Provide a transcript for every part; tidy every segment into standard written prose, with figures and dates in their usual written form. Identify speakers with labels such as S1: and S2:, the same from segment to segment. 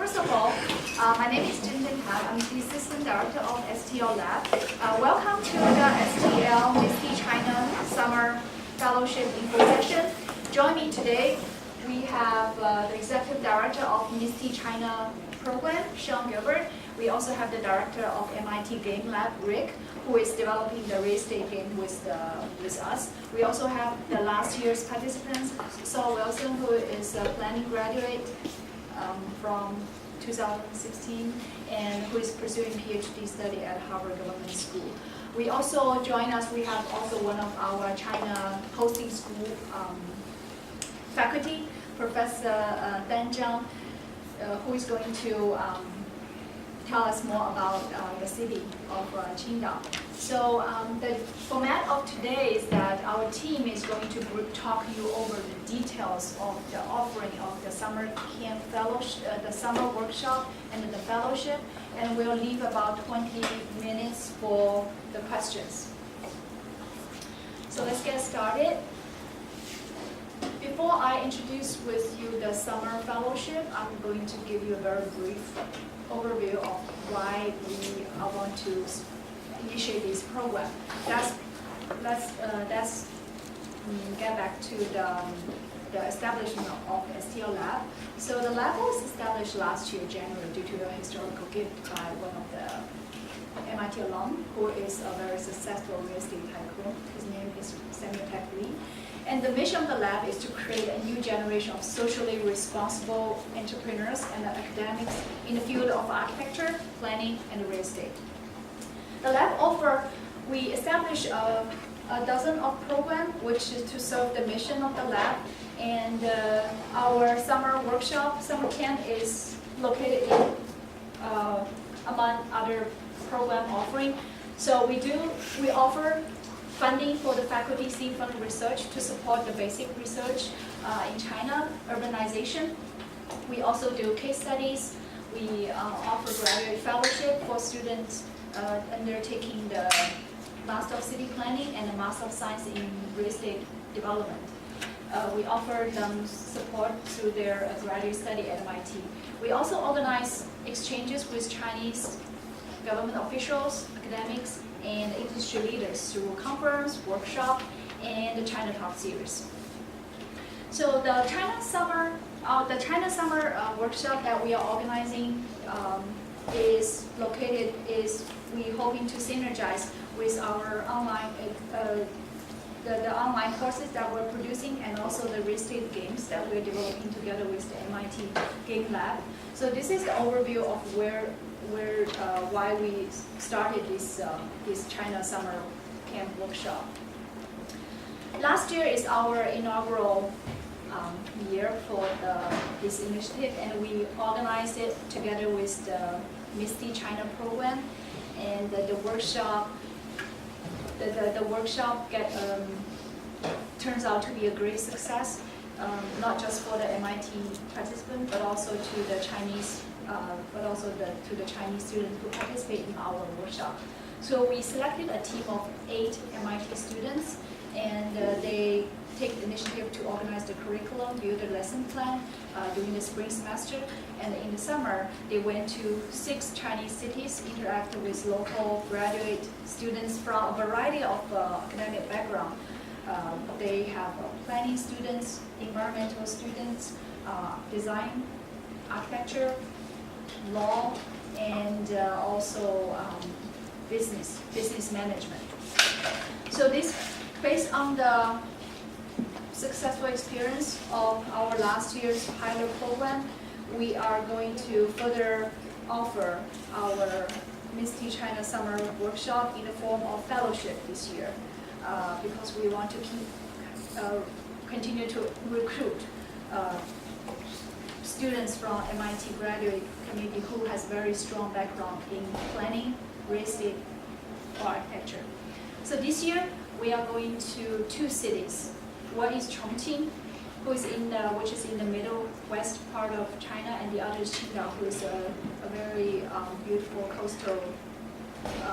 S1: first of all, my name is Jinjin Han. I'm the Assistant Director of STL Lab. Welcome to the STL MISTI China Summer Fellowship Info Session. Join me today. We have the Executive Director of MISTI China Program, Sean Gilbert. We also have the Director of MIT Game Lab, Rick, who is developing the real estate game with us. We also have the last year's participants, Saul Wilson, who is a planning graduate from 2016 and who is pursuing PhD study at Harvard Government School. We also join us, we have also one of our China hosting school faculty, Professor Dan Zhang, who is going to tell us more about the city of Qingdao. So the format of today is that our team is going to talk you over the details of the offering of the summer camp fellowship, the summer workshop and the fellowship, and we'll leave about 20 minutes for the questions. So let's get started. Before I introduce with you the summer fellowship, I'm going to give you a very brief overview of why we want to initiate this program. Let's get back to the establishment of STL Lab. So the lab was established last year, January, due to a historical gift by one of the MIT alum, who is a very successful real estate tycoon. His name is Samuel Peck Lee. And the mission of the lab is to create a new generation of socially responsible entrepreneurs and academics in the field of architecture, planning, and real estate. The lab we established a dozen of programs which is to serve the mission of the lab. And our summer workshop, summer camp is located in, among other program offering. So we offer funding for the faculty seed fund research to support the basic research in China, urbanization. We also do case studies. We offer graduate fellowship for students undertaking the Master of City Planning and the Master of Science in Real Estate Development. We offer them support through their graduate study at MIT. We also organize exchanges with Chinese government officials, academics, and industry leaders through conference, workshop, and the China Talk series. So the China Summer workshop that we are organizing we hoping to synergize with our online the online courses that we're producing and also the real estate games that we're developing together with the MIT Game Lab. So this is the overview of why we started this China Summer Camp workshop. Last year is our inaugural year for this initiative, and we organized it together with the MISTI China program, and the workshop. The workshop turns out to be a great success, not just for the MIT participants, but also to the Chinese. To the Chinese students who participate in our workshop. So we selected a team of 8 MIT students, and they take the initiative to organize the curriculum, build a lesson plan during the spring semester. And in the summer, they went to 6 Chinese cities, interacted with local graduate students from a variety of academic background. They have planning students, environmental students, design, architecture, law, and also business management. So this, based on the successful experience of our last year's pilot program, we are going to further offer our MISTI China Summer Workshop in the form of fellowship this year, because we want to continue to recruit students from MIT graduate community who has very strong background in planning, real estate, or architecture. So this year we are going to 2 cities. One is Chongqing, which is in the middle west part of China, and the other is Qingdao, who is a very beautiful coastal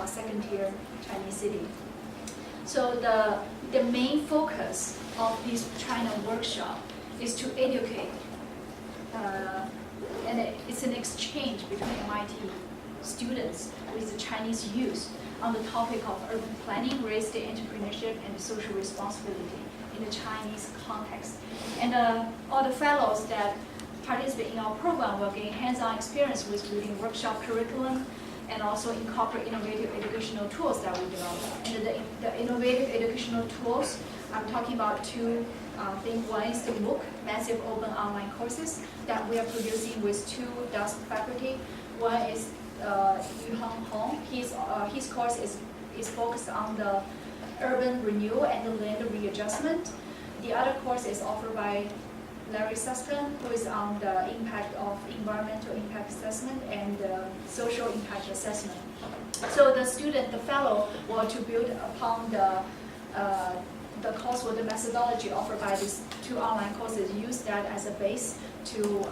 S1: second-tier Chinese city. So the main focus of this China workshop is to educate and it's an exchange between MIT students with the Chinese youth on the topic of urban planning, real estate entrepreneurship, and social responsibility in the Chinese context. And all the fellows that participate in our program will gain hands-on experience with building workshop curriculum and also incorporate innovative educational tools that we develop. And the innovative educational tools, I'm talking about two things. One is the MOOC, Massive Open Online Courses, that we are producing with two DUSP faculty. One is Yu Hong Hong. His course is focused on the urban renewal and the land readjustment. The other course is offered by Larry Susskind, who is on the impact of environmental impact assessment and social impact assessment. So the student, the fellow, will to build upon the coursework, the methodology offered by these two online courses, use that as a base to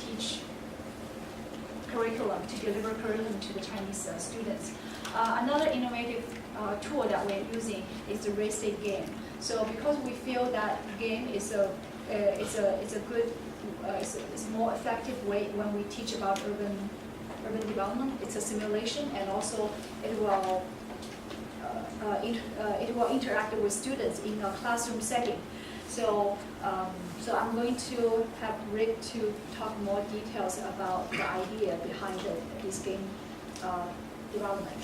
S1: teach curriculum, to deliver curriculum to the Chinese students. Another innovative tool that we're using is the real estate game. So because we feel that game is a good, it's a more effective way when we teach about urban development. It's a simulation, and also it will interact with students in a classroom setting. So I'm going to have Rick to talk more details about the idea behind this game development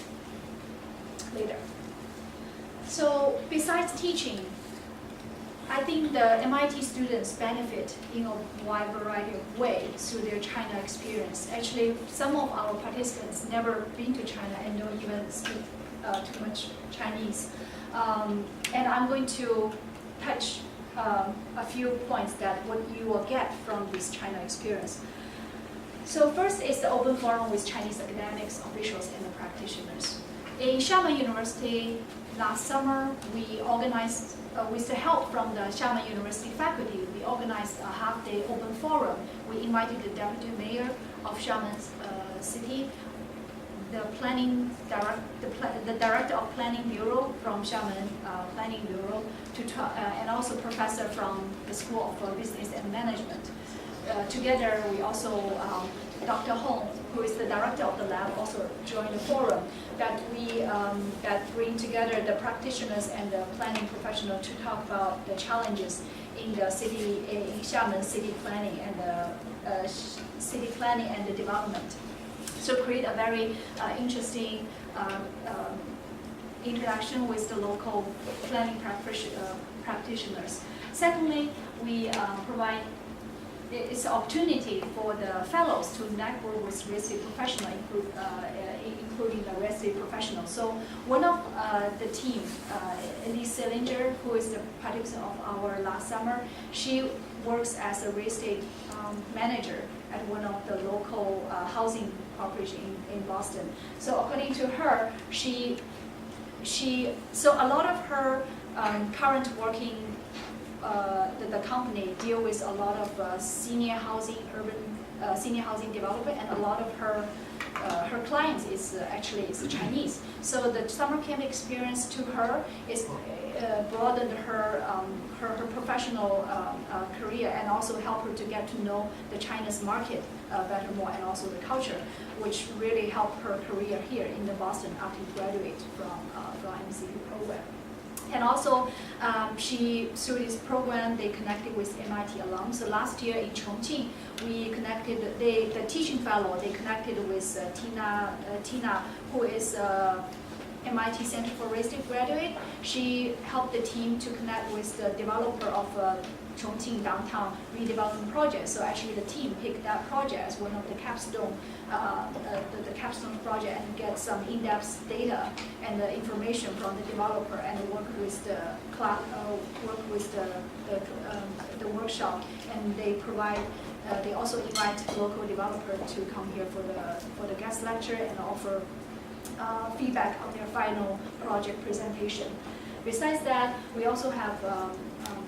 S1: later. So besides teaching, I think the MIT students benefit in a wide variety of ways through their China experience. Actually, some of our participants never been to China and don't even speak too much Chinese. And I'm going to touch a few points that what you will get from this China experience. So first is the open forum with Chinese academics, officials, and the practitioners. In Xiamen University last summer, we organized, with the help from the Xiamen University faculty, we organized a half-day open forum. We invited the deputy mayor of Xiamen City, the director of Planning Bureau from Xiamen Planning Bureau, and also professor from the School of Business and Management. Together, we also, Dr. Hong, who is the director of the lab, also joined the forum that bring together the practitioners and the planning professionals to talk about the challenges in the city, in Xiamen city planning and the development. So create a very interesting interaction with the local planning practitioners. Secondly, we provide it's an opportunity for the fellows to network with real estate professionals, including the real estate professionals. So one of the team, Elise Selinger, who is the participant of our last summer, she works as a real estate manager at one of the local housing corporation in Boston. So according to her, so a lot of her current working the company deal with a lot of senior housing developer, and a lot of her clients is actually Chinese. So the summer camp experience to her is broadened her professional career, and also help her to get to know the China's market better more, and also the culture, which really helped her career here in the Boston after graduate from MCP program. And also, through this program, they connected with MIT alum. So last year in Chongqing, we connected, the teaching fellow, they connected with Tina, who is MIT Center for Real Estate graduate. She helped the team to connect with the developer of Chongqing downtown redevelopment project. So actually the team picked that project as one of the capstone, the capstone project, and get some in-depth data and the information from the developer, and work with the the workshop. And they provide, they also invite local developer to come here for the guest lecture and offer feedback on their final project presentation. Besides that, we also have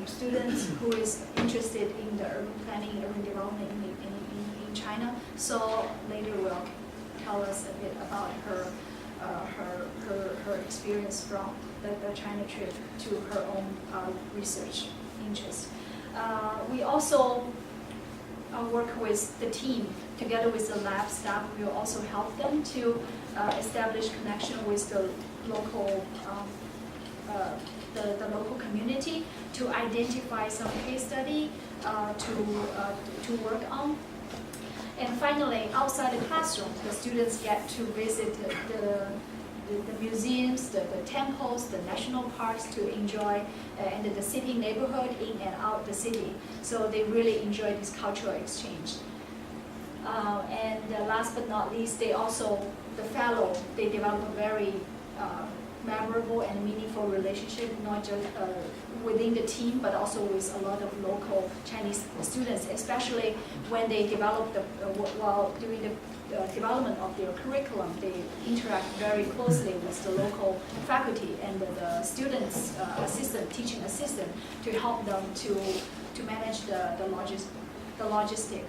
S1: students who is interested in the urban planning, urban development in China. So later will tell us a bit about her experience from the China trip to her own research interest. We also work with the team together with the lab staff. We will also help them to establish connection with the local the local community to identify some case study to work on. And finally, outside the classroom, the students get to visit the museums, the temples, the national parks to enjoy, and the city neighborhood in and out the city. So they really enjoy this cultural exchange. And last but not least, they also, the fellow, they develop a very memorable and meaningful relationship, not just within the team, but also with a lot of local Chinese students, especially when they develop while doing the development of their curriculum. They interact very closely with the local faculty and the students' teaching assistant, to help them to manage the logistic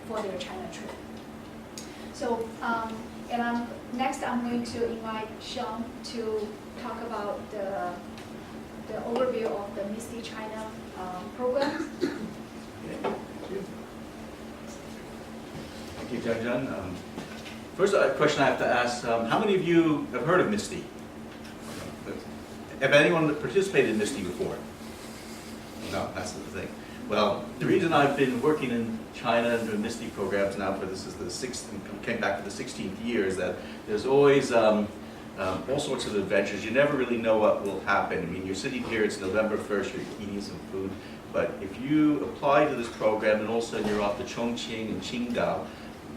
S1: for their China trip. So, next I'm going to invite Sean to talk about the overview of the Misty China program.
S2: Thank you, Jianjian. First question I have to ask, how many of you have heard of Misty? Have anyone participated in Misty before? No, that's the thing. Well, the reason I've been working in China and doing Misty programs now for this is the came back to the 16th year, is that there's always all sorts of adventures. You never really know what will happen. I mean, you're sitting here, it's November 1st, you're eating some food, but if you apply to this program and all of a sudden you're off to Chongqing and Qingdao,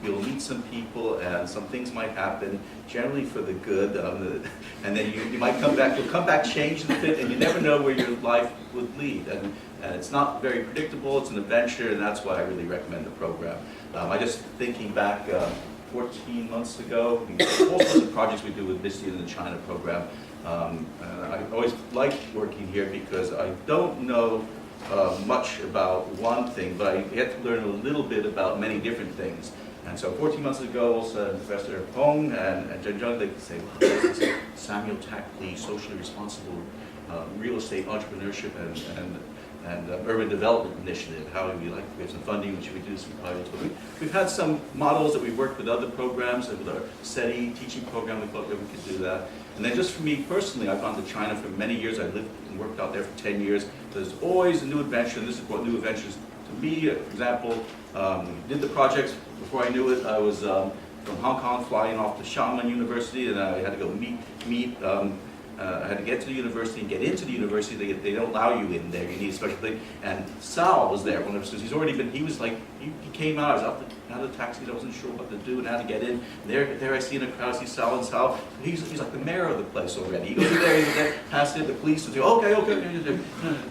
S2: you'll meet some people and some things might happen, generally for the good, and then you might come back, you'll come back changed a bit, and you never know where your life would lead. And it's not very predictable, it's an adventure, and that's why I really recommend the program. I just thinking back 14 months ago, all sorts of projects we do with Misty in the China program. I always like working here because I don't know much about one thing, but I get to learn a little bit about many different things. And so 14 months ago, also Professor Hong and Jianjian, they say, well, this is Samuel Tackley, socially responsible real estate entrepreneurship and urban development initiative. How would we like, we have some funding, should we do some pilots? We've had some models that we've worked with other programs, with our SETI teaching program, we thought that we could do that. And then just for me personally, I've gone to China for many years. I lived and worked out there for 10 years. There's always a new adventure, and this is what new adventures to me. For example, did the projects, before I knew it, I was from Hong Kong flying off to Xiamen University, and I had to go meet I had to get to the university and get into the university. They don't allow you in there. You need a special thing. And Sal was there, one of the students. He's already been. He was like, he came out. I was out of the taxi. I wasn't sure what to do and how to get in. There I see in a crowd. I see Sal, and Sal. He's like the mayor of the place already. He goes in there. He's there. Past it. The police would say, okay.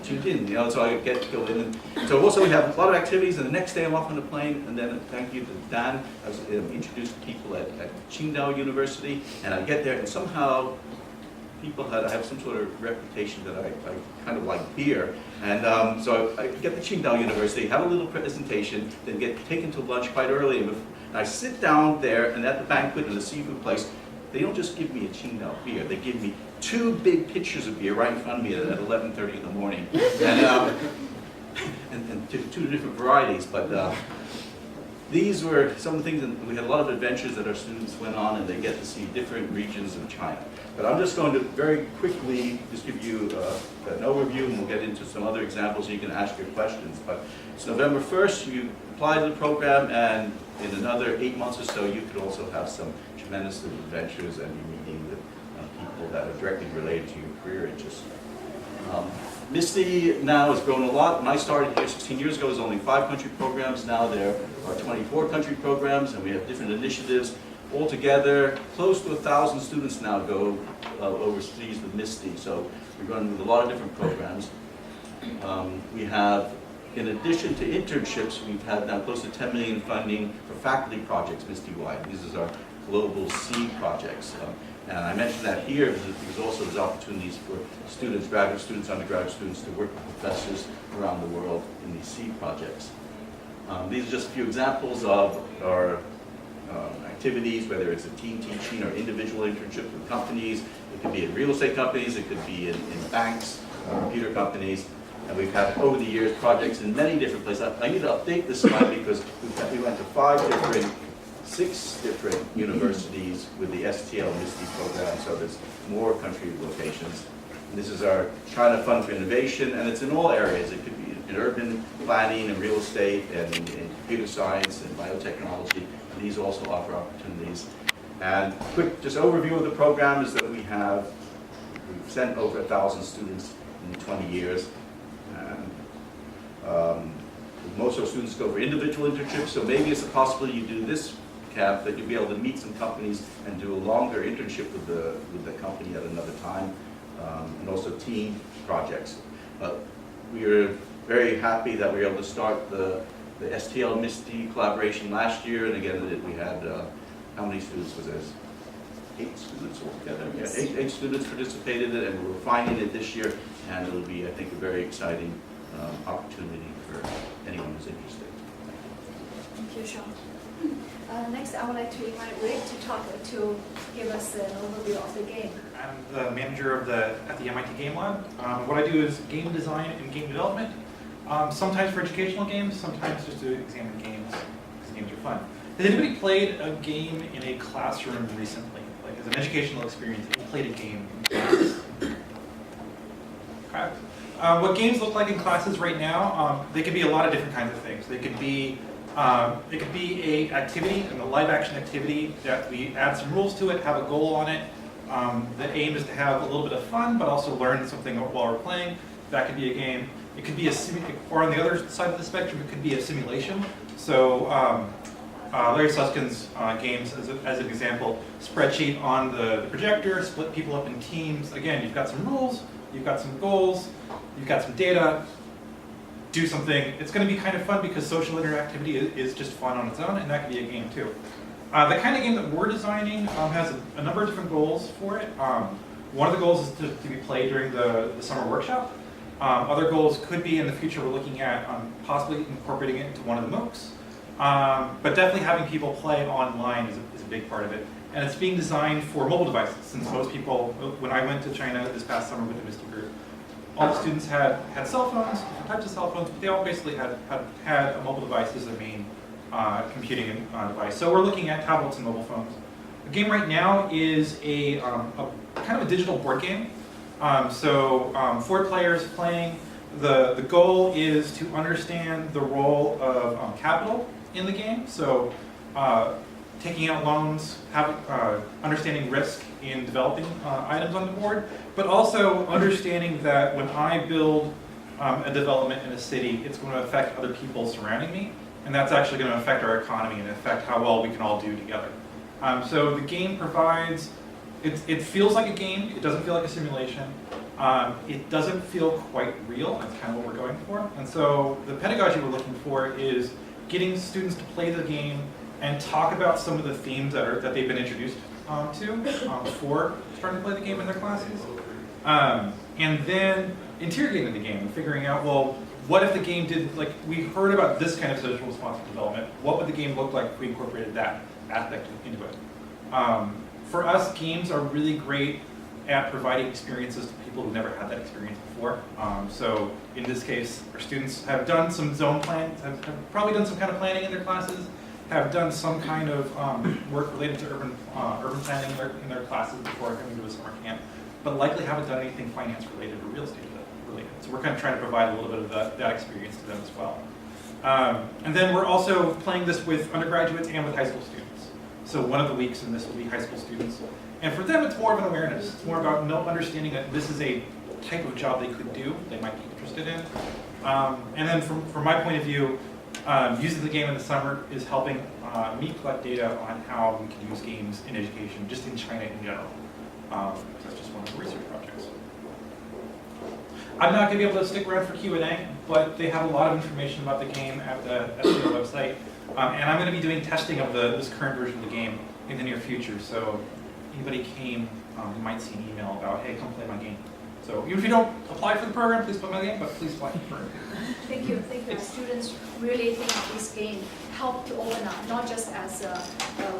S2: Tuned in. You know. So I get to go in. And so also we have a lot of activities. And the next day I'm off on the plane. And then thank you to Dan, I was introduced to people at Qingdao University. And I get there, and somehow I have some sort of reputation that I kind of like beer. And so I get to Qingdao University, have a little presentation, then get taken to lunch quite early. And I sit down there, and at the banquet in the seafood place, they don't just give me a Qingdao beer, they give me 2 big pitchers of beer right in front of me at 11:30 in the morning. And 2 different varieties. But these were some of the things, and we had a lot of adventures that our students went on, and they get to see different regions of China. But I'm just going to very quickly just give you an overview, and we'll get into some other examples so you can ask your questions. But it's November 1st, you apply to the program, and in another 8 months or so, you could also have some tremendous adventures and be meeting with people that are directly related to your career interests. Misty now has grown a lot. When I started here 16 years ago, there was only 5 country programs. Now there are 24 country programs, and we have different initiatives. Altogether, close to 1,000 students now go overseas with Misty. So we run with a lot of different programs. We have, in addition to internships, we've had now close to 10 million funding for faculty projects Misty-wide. These are our global SEED projects. And I mentioned that here because also there's opportunities for students, graduate students, undergraduate students to work with professors around the world in these SEED projects. These are just a few examples of our activities, whether it's a team teaching or individual internship with companies. It could be in real estate companies, it could be in banks, computer companies. And we've had, over the years, projects in many different places. I need to update this slide because we went to 6 different universities with the STL MISTI program, so there's more country locations. And this is our China Fund for Innovation, and it's in all areas. It could be in urban planning and real estate and in computer science and biotechnology. And these also offer opportunities. And quick, just overview of the program is that we've sent over 1,000 students in 20 years. And, most of our students go for individual internships, so maybe it's a possibility you do this camp that you'll be able to meet some companies and do a longer internship with the company at another time, and also team projects. But we are very happy that we were able to start the STL MISTI collaboration last year, and again, we had, how many students was this? 8 students altogether.
S1: Yes.
S2: Yeah, 8 students participated in it, and we're refining it this year, and it'll be, I think, a very exciting opportunity for anyone who's interested.
S1: Thank you, Sean. Next, I would like to invite Rick to give us an overview of the game.
S3: I'm the manager at the MIT Game Lab. What I do is game design and game development, sometimes for educational games, sometimes just to examine games, because games are fun. Has anybody played a game in a classroom recently? Like as an educational experience, have you played a game in class? Okay. What games look like in classes right now, they could be a lot of different kinds of things. They could be it could be a activity, a live action activity that we add some rules to it, have a goal on it. The aim is to have a little bit of fun, but also learn something while we're playing. That could be a game. It could be or on the other side of the spectrum, it could be a simulation. So Larry Susskind's games, as an example, spreadsheet on the projector, split people up in teams. Again, you've got some rules, you've got some goals, you've got some data. Do something. It's going to be kind of fun because social interactivity is just fun on its own, and that could be a game too. The kind of game that we're designing has a number of different goals for it. One of the goals is to be played during the summer workshop. Other goals could be in the future we're looking at possibly incorporating it into one of the MOOCs. But definitely having people play online is a big part of it. And it's being designed for mobile devices, since most people, when I went to China this past summer with the MISTI group, all the students had cell phones, different types of cell phones, but they all basically had a mobile device as their main computing device. So we're looking at tablets and mobile phones. The game right now is a kind of a digital board game. 4 players playing. The goal is to understand the role of capital in the game. So taking out loans, understanding risk in developing items on the board, but also understanding that when I build a development in a city, it's going to affect other people surrounding me, and that's actually going to affect our economy and affect how well we can all do together. So the game provides, it feels like a game, it doesn't feel like a simulation, it doesn't feel quite real, that's kind of what we're going for, and so the pedagogy we're looking for is getting students to play the game and talk about some of the themes that they've been introduced to before starting to play the game in their classes. And then interrogating the game and figuring out, well, what if the game did, like, we heard about this kind of social responsive development, what would the game look like if we incorporated that aspect into it? For us, games are really great at providing experiences to people who've never had that experience before. So in this case, our students have done some zone plans, have probably done some kind of planning in their classes, have done some kind of work related to urban planning in their classes before coming to a summer camp, but likely haven't done anything finance related or real estate related. So we're kind of trying to provide a little bit of that experience to them as well. And then we're also playing this with undergraduates and with high school students. So one of the weeks in this will be high school students. And for them, it's more of an awareness. It's more about understanding that this is a type of job they could do, they might be interested in. And then from my point of view, using the game in the summer is helping me collect data on how we can use games in education, just in China in general. That's just one of the research projects. I'm not going to be able to stick around for Q&A, but they have a lot of information about the game at the STL website. And I'm going to be doing testing of this current version of the game in the near future. So anybody came, you might see an email about, hey, come play my game. So even if you don't apply for the program, please play my game, but please apply for the program.
S1: Thank you. Our students really think this game help to open up, not just as a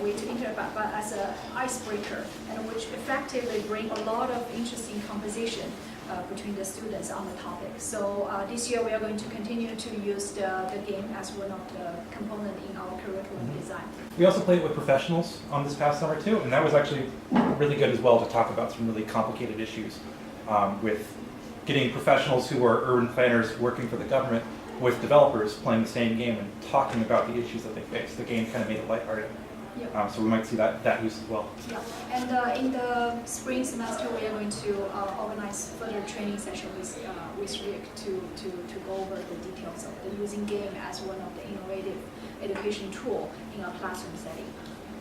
S1: way to interact, but as an icebreaker, and which effectively bring a lot of interesting composition between the students on the topic. So this year we are going to continue to use the game as one of the components in our curriculum design.
S3: We also played it with professionals this past summer too, and that was actually really good as well to talk about some really complicated issues with getting professionals who are urban planners working for the government with developers playing the same game and talking about the issues that they face. The game kind of made it lighthearted.
S1: Yeah.
S3: So we might see that use as well.
S1: Yeah, and in the spring semester, we are going to organize further training session with Rick to go over the details of the using game as one of the innovative education tool in a classroom setting.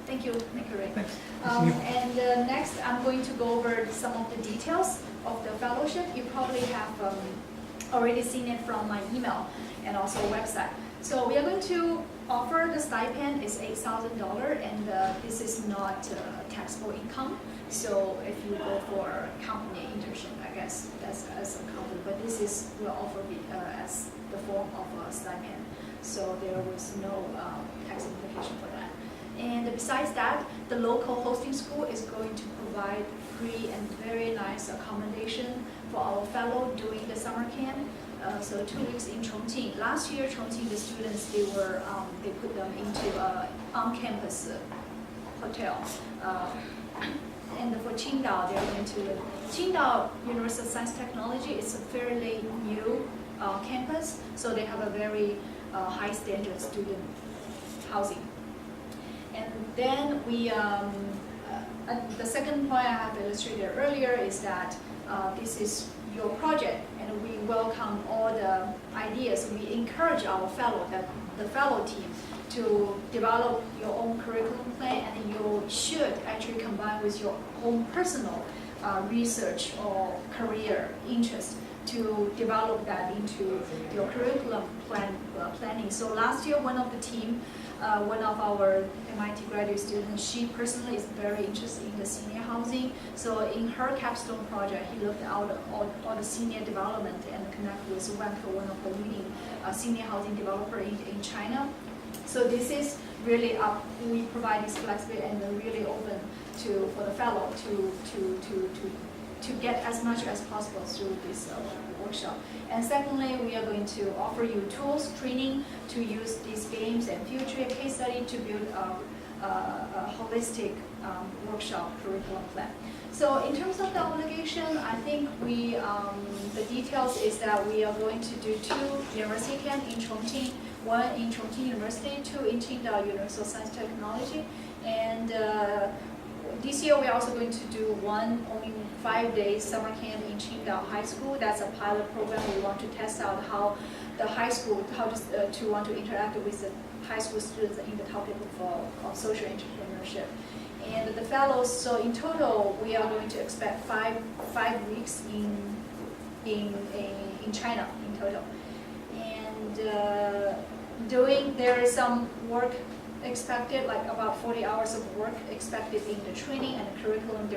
S1: Thank you, Rick.
S3: Thanks.
S1: And next, I'm going to go over some of the details of the fellowship. You probably have already seen it from my email and also website. So we are going to offer the stipend is $8,000, and this is not taxable income. So if you go for company internship, I guess that's as a company, but this is will offer as the form of a stipend. So there was no tax implication for that. And besides that, the local hosting school is going to provide free and very nice accommodation for our fellow during the summer camp. So 2 weeks in Chongqing. Last year, Chongqing, the students, they put them into on-campus hotel. And for Qingdao, they're going to, Qingdao University of Science Technology is a fairly new campus, so they have a very high standard student housing. And then the second point I have illustrated earlier is that this is your project, and we welcome all the ideas. We encourage our the fellow team to develop your own curriculum plan, and you should actually combine with your own personal research or career interest to develop that into your curriculum planning. So last year, one of the team, one of our MIT graduate students, she personally is very interested in the senior housing. So in her capstone project, he looked out all the senior development and connect with Wanke, one of the leading senior housing developer in China. So this is really up. We provide this flexibility and we're really open for the fellow to get as much as possible through this workshop. And secondly, we are going to offer you tools, training to use these games and future case study to build a holistic workshop curriculum plan. So in terms of the obligation, I think the details is that we are going to do 2 university camps in Chongqing, 1 in Chongqing University, 2 in Qingdao University of Science Technology, and this year we're also going to do only 5 days summer camp in Qingdao High School. That's a pilot program. We want to test out how the high school, to want to interact with the high school students in the topic of social entrepreneurship. And the fellows, so in total, we are going to expect five weeks in China in total. And there is some work expected, like about 40 hours of work expected in the training and the curriculum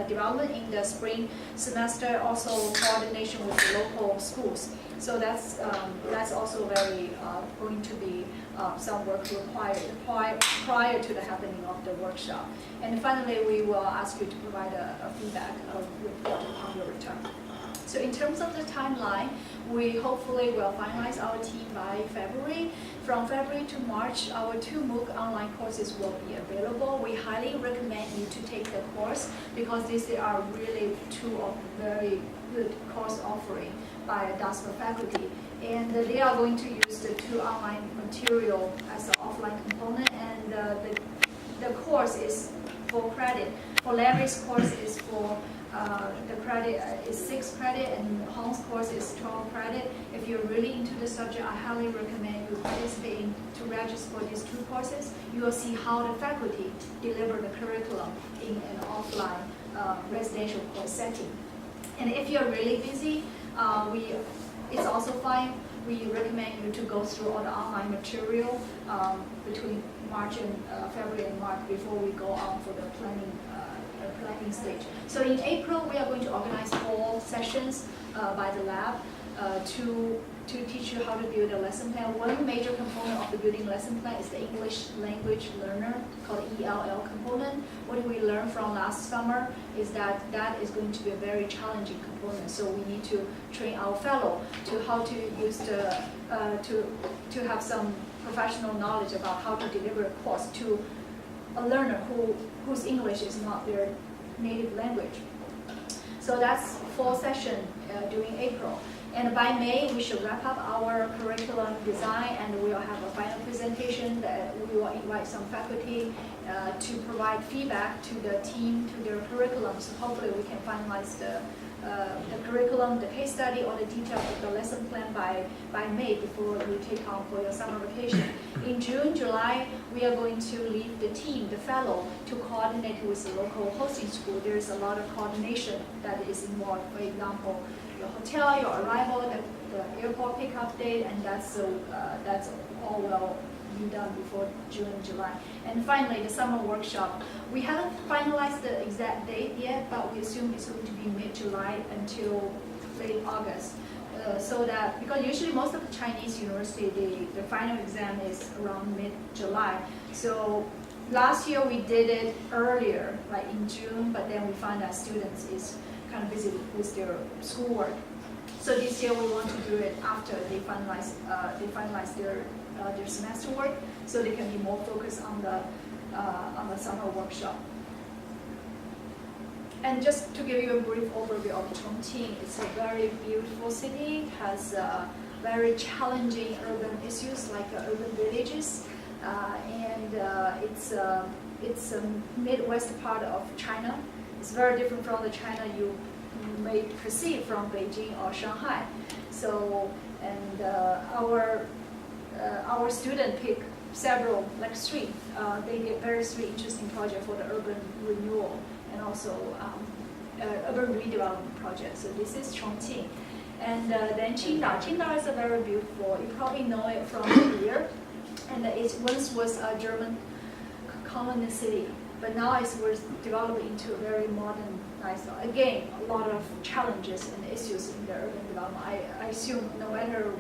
S1: development in the spring semester, also coordination with the local schools. So that's also very going to be some work required prior to the happening of the workshop. And finally, we will ask you to provide a feedback report upon your return. So in terms of the timeline, we hopefully will finalize our team by February. From February to March, our 2 MOOC online courses will be available. We highly recommend you to take the course because these are really 2 of very good course offering by DASPA faculty. And they are going to use the 2 online material as an offline component, and the course is for credit. For Larry's course is for the credit is 6 credit, and Hong's course is 12 credit. If you're really into the subject, I highly recommend you participate to register for these 2 courses. You will see how the faculty deliver the curriculum in an offline residential course setting. And if you're really busy, it's also fine. We recommend you to go through all the online material between March and February and March before we go on for the planning stage. So in April, we are going to organize 4 sessions by the lab. to teach you how to build a lesson plan. One major component of the building lesson plan is the English language learner, called ELL component. What we learned from last summer is that that is going to be a very challenging component. So we need to train our fellow to how to use the to have some professional knowledge about how to deliver a course to a learner whose English is not their native language. So that's fall session during April. And by May, we should wrap up our curriculum design, and we will have a final presentation that we will invite some faculty to provide feedback to the team, to their curriculum. So hopefully we can finalize the curriculum, the case study, or the details of the lesson plan by May before we take on for your summer vacation. In June, July, we are going to leave the team, the fellow, to coordinate with the local hosting school. There's a lot of coordination that is involved. For example, your hotel, your arrival, the airport pickup date, and that's all will be done before June and July. And finally, the summer workshop. We haven't finalized the exact date yet, but we assume it's going to be mid-July until late August. So that, because usually most of the Chinese university, the final exam is around mid-July. So last year we did it earlier, like in June, but then we found that students is kind of busy with their schoolwork. So this year we want to do it after they finalize their semester work, so they can be more focused on the summer workshop. And just to give you a brief overview of Chongqing, it's a very beautiful city, has very challenging urban issues like urban villages, and it's a Midwest part of China. It's very different from the China you may perceive from Beijing or Shanghai. So, and our student pick several, like three. They did three interesting projects for the urban renewal and also urban redevelopment project. So this is Chongqing. And then Qingdao. Qingdao is a very beautiful, you probably know it from here. And it once was a German colony city, but now it was developed into a very modern, nice. Again, a lot of challenges and issues in the urban development. I assume no matter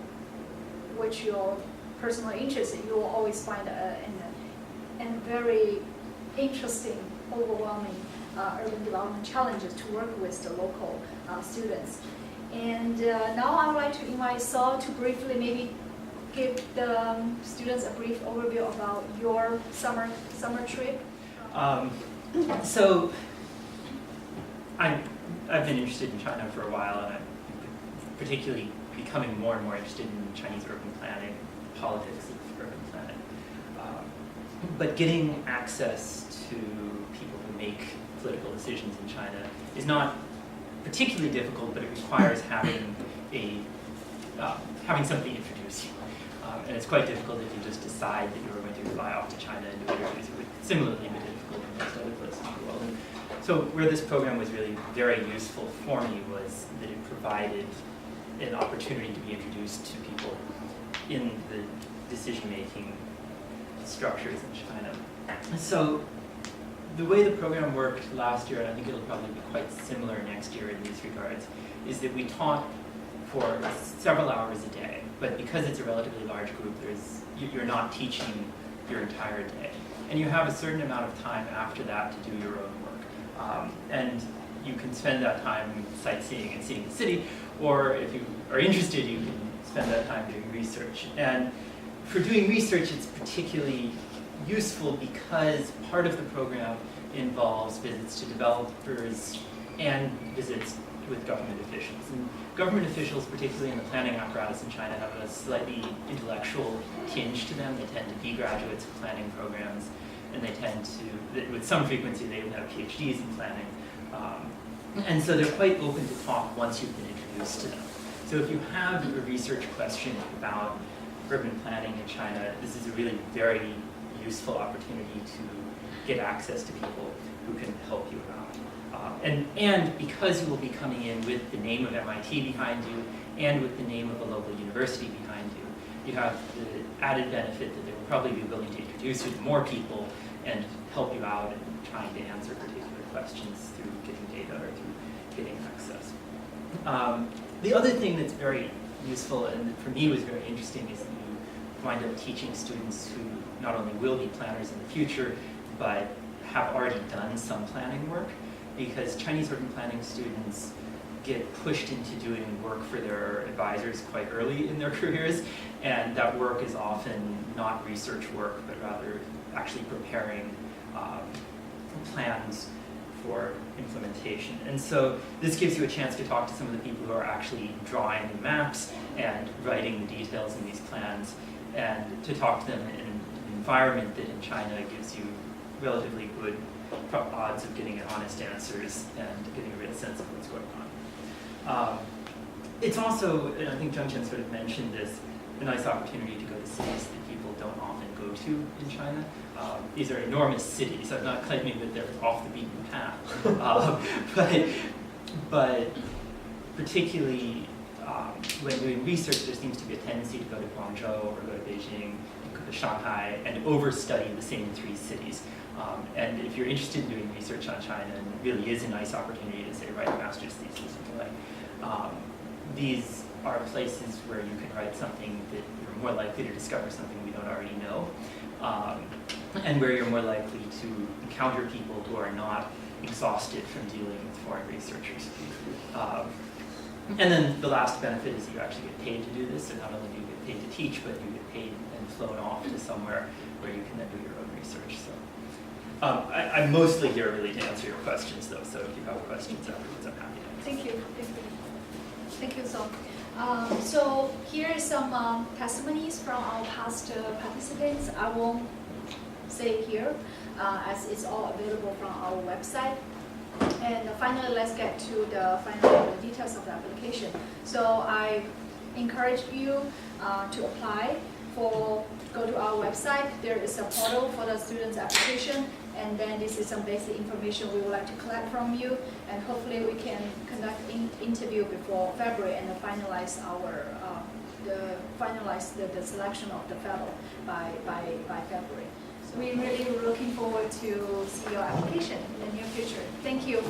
S1: what your personal interest, you will always find a very interesting, overwhelming urban development challenges to work with the local students. And now I would like to invite Saul to briefly maybe give the students a brief overview about your summer trip.
S4: So I've been interested in China for a while, and I'm particularly becoming more and more interested in Chinese urban planning, politics of urban planning. But getting access to people who make political decisions in China is not particularly difficult, but it requires having somebody introduce you. And it's quite difficult if you just decide that you're going to fly off to China and do interviews. It would similarly be difficult in most other places in the world. And so where this program was really very useful for me was that it provided an opportunity to be introduced to people in the decision-making structures in China. So the way the program worked last year, and I think it'll probably be quite similar next year in these regards, is that we taught for several hours a day. But because it's a relatively large group, you're not teaching your entire day. And you have a certain amount of time after that to do your own work. And you can spend that time sightseeing and seeing the city, or if you are interested, you can spend that time doing research. And for doing research, it's particularly useful because part of the program involves visits to developers and visits with government officials. And government officials, particularly in the planning apparatus in China, have a slightly intellectual tinge to them. They tend to be graduates of planning programs, and they tend to, with some frequency, they even have PhDs in planning. And so they're quite open to talk once you've been introduced to them. So if you have a research question about urban planning in China, this is a really very useful opportunity to get access to people who can help you out. And because you will be coming in with the name of MIT behind you and with the name of a local university behind you, you have the added benefit that they will probably be willing to introduce you to more people and help you out in trying to answer particular questions through getting data or through getting access. The other thing that's very useful and for me was very interesting is that you wind up teaching students who not only will be planners in the future, but have already done some planning work, because Chinese urban planning students get pushed into doing work for their advisors quite early in their careers, and that work is often not research work, but rather actually preparing plans for implementation. And so this gives you a chance to talk to some of the people who are actually drawing the maps and writing the details in these plans, and to talk to them in an environment that in China gives you relatively good odds of getting honest answers and getting a real sense of what's going on. It's also, and I think Zhengchen sort of mentioned this, a nice opportunity to go to cities that people don't often go to in China. These are enormous cities. I'm not claiming that they're off the beaten path, but particularly when doing research, there seems to be a tendency to go to Guangzhou or go to Beijing, go to Shanghai, and overstudy the same three cities. And if you're interested in doing research on China, and it really is a nice opportunity to say, write a master's thesis or something like, these are places where you can write something that you're more likely to discover something we don't already know, and where you're more likely to encounter people who are not exhausted from dealing with foreign researchers. And then the last benefit is that you actually get paid to do this, and not only do you get paid to teach, but you get paid and flown off to somewhere where you can then do your own research. So I'm mostly here really to answer your questions, though, so if you have questions afterwards, I'm happy to answer.
S1: Thank you. Thank you, Song. So here are some testimonies from our past participants. I won't say it here, as it's all available from our website. And finally, let's get to the final details of the application. So I encourage you to apply for, go to our website. There is a portal for the student's application, and then this is some basic information we would like to collect from you, and hopefully we can conduct an interview before February and finalize our the selection of the fellow by February. So we're really looking forward to see your application in the near future. Thank you.